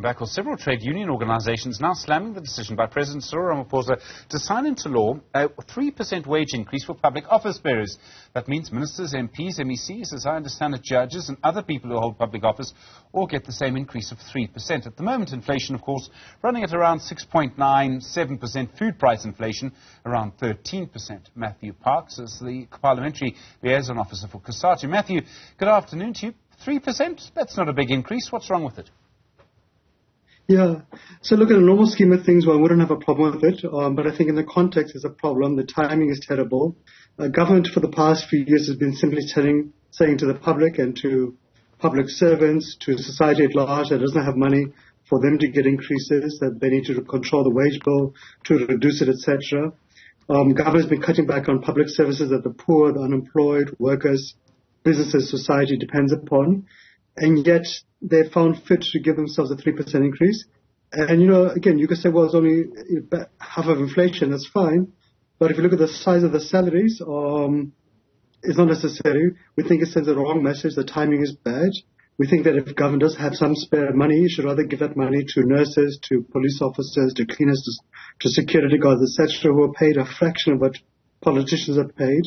Back with several trade union organizations now slamming the decision by President Cyril Ramaphosa to sign into law a 3% wage increase for public office bearers. That means ministers, MPs, MECs, as I understand it, judges and other people who hold public office all get the same increase of 3%. At the moment, inflation, of course, running at around 6.97%, food price inflation around 13%. Mathew Parks is the parliamentary liaison officer for Cosatu. Mathew, good afternoon to you. 3%? That's not a big increase. What's wrong with it? Yeah. So look, at a normal scheme of things, one wouldn't have a problem with it. But I think in the context, there's a problem. The timing is terrible. Government for the past few years has been simply saying to the public and to public servants, to society at large, that it doesn't have money for them to get increases, that they need to control the wage bill, to reduce it, etc. Government has been cutting back on public services that the poor, the unemployed, workers, businesses, society depends upon. And yet they found fit to give themselves a 3% increase. And, again, you could say, well, it's only half of inflation. That's fine. But if you look at the size of the salaries, it's not necessary. We think it sends a wrong message. The timing is bad. We think that if government does have some spare money, it should rather give that money to nurses, to police officers, to cleaners, to security guards, etc., who are paid a fraction of what politicians are paid.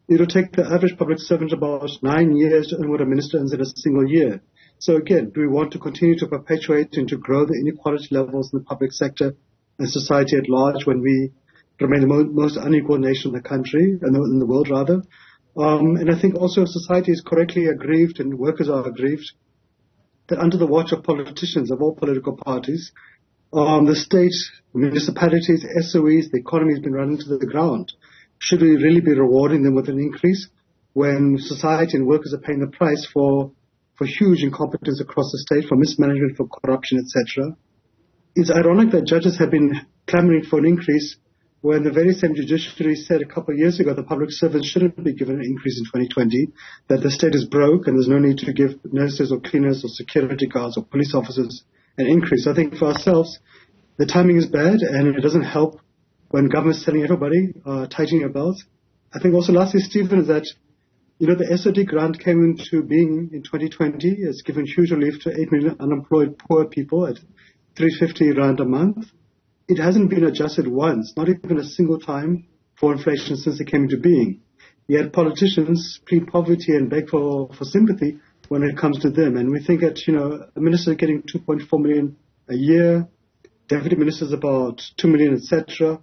It'll take the average public servant about 9 years to earn what a minister earns in a single year. So again, do we want to continue to perpetuate and to grow the inequality levels in the public sector and society at large when we remain the most unequal nation in the country, in the world rather? And I think also society is correctly aggrieved and workers are aggrieved that under the watch of politicians of all political parties, the state, municipalities, SOEs, the economy has been running to the ground. Should we really be rewarding them with an increase when society and workers are paying the price for huge incompetence across the state, for mismanagement, for corruption, etc.? It's ironic that judges have been clamoring for an increase when the very same judiciary said a couple of years ago that public servants shouldn't be given an increase in 2020, that the state is broke and there's no need to give nurses or cleaners or security guards or police officers an increase. I think for ourselves, the timing is bad and it doesn't help when government's telling everybody, tightening your belts. I think also lastly, Stephen, is that, the SOD grant came into being in 2020. It's given huge relief to 8 million unemployed poor people at 350 rand a month. It hasn't been adjusted once, not even a single time for inflation since it came into being. Yet politicians plead poverty and beg for sympathy when it comes to them. And we think that, a minister getting 2.4 million a year, deputy ministers about 2 million, etc.,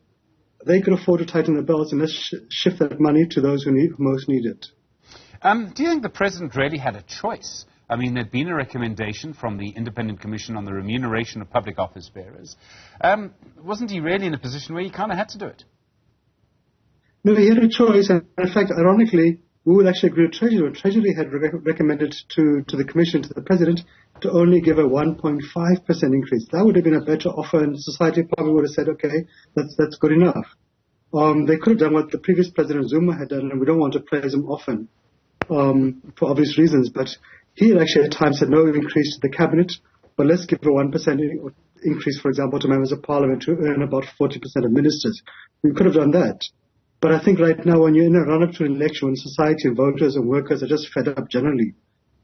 they could afford to tighten the belts and let's shift that money to those who most need it. Do you think the President really had a choice? I mean, there'd been a recommendation from the Independent Commission on the Remuneration of Public Office Bearers. Wasn't he really in a position where he kind of had to do it? No, he had a choice. And in fact, ironically, we would actually agree with Treasury. Treasury had recommended to the Commission, to the President, to only give a 1.5% increase. That would have been a better offer, and society probably would have said, okay, that's good enough. They could have done what the previous President Zuma had done, and we don't want to praise him often for obvious reasons, but he had actually at times said no increase to the cabinet, but let's give a 1% increase, for example, to members of parliament who earn about 40% of ministers. We could have done that. But I think right now, when you're in a run-up to an election, when society and voters and workers are just fed up generally,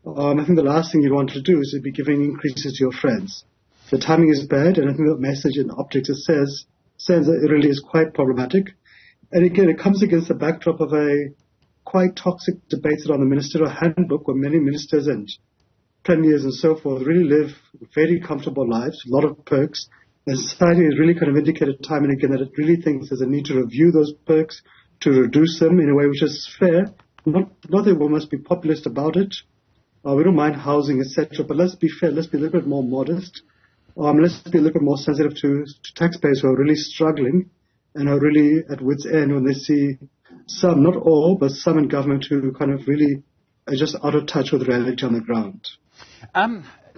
I think the last thing you want to do is to be giving increases to your friends. The timing is bad, and I think the message and optics it sends it really is quite problematic. And again, it comes against the backdrop of a quite toxic debate around the ministerial handbook, where many ministers and premiers and so forth really live very comfortable lives, a lot of perks. And society has really kind of indicated time and again that it really thinks there's a need to review those perks, to reduce them in a way which is fair. Not that we must be populist about it. We don't mind housing, etc. But let's be fair. Let's be a little bit more modest. Let's be a little bit more sensitive to taxpayers who are really struggling and are really at wit's end when they see some, not all, but some in government who kind of really are just out of touch with reality on the ground.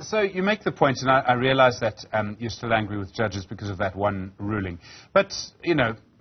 So you make the point, and I realize that you're still angry with judges because of that one ruling. But,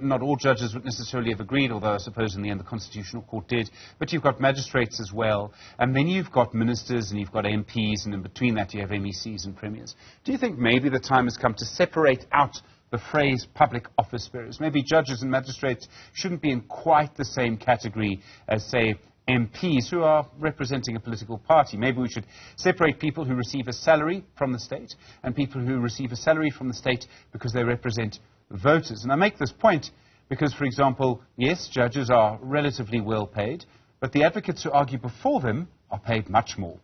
not all judges would necessarily have agreed, although I suppose in the end the Constitutional Court did. But you've got magistrates as well, and then you've got ministers and you've got MPs, and in between that you have MECs and premiers. Do you think maybe the time has come to separate out the phrase public office bearers? Maybe judges and magistrates shouldn't be in quite the same category as, say, MPs who are representing a political party. Maybe we should separate people who receive a salary from the state and people who receive a salary from the state because they represent voters. And I make this point because, for example, yes, judges are relatively well paid, but the advocates who argue before them are paid much more.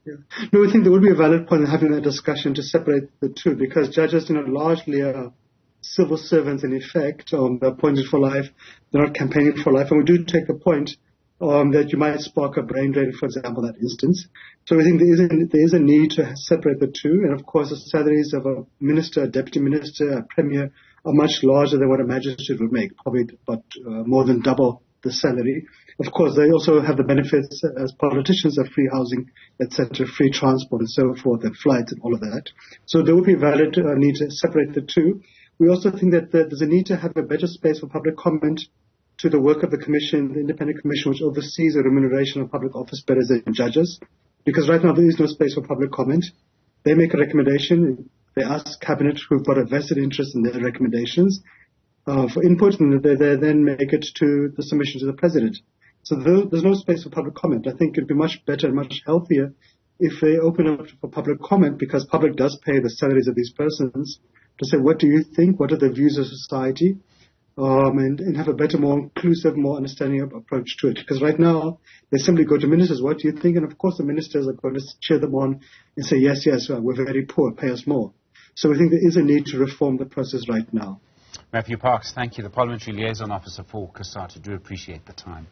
Yeah. No, I think there would be a valid point in having that discussion to separate the two, because judges, largely are civil servants in effect. They're appointed for life. They're not campaigning for life. And we do take the point that you might spark a brain drain, for example, that instance. So I think there is a need to separate the two. And of course, the salaries of a minister, a deputy minister, a premier are much larger than what a magistrate would make, probably about more than double the salary. Of course, they also have the benefits as politicians of free housing, etc., free transport and so forth, and flights and all of that. So there would be a valid need to separate the two. We also think that there's a need to have a better space for public comment to the work of the commission, the independent commission, which oversees the remuneration of public office bearers and judges. Because right now there is no space for public comment. They make a recommendation. They ask cabinet, who've got a vested interest in their recommendations, for input, and they then make it to the submission to the president. So there's no space for public comment. I think it'd be much better and much healthier if they open up for public comment, because public does pay the salaries of these persons, to say, what do you think? What are the views of society? And have a better, more inclusive, more understanding approach to it. Because right now, they simply go to ministers, what do you think? And of course, the ministers are going to cheer them on and say, yes, we're very poor, pay us more. So I think there is a need to reform the process right now. Mathew Parks, thank you, the Parliamentary Liaison Officer for Cosatu. Do appreciate the time.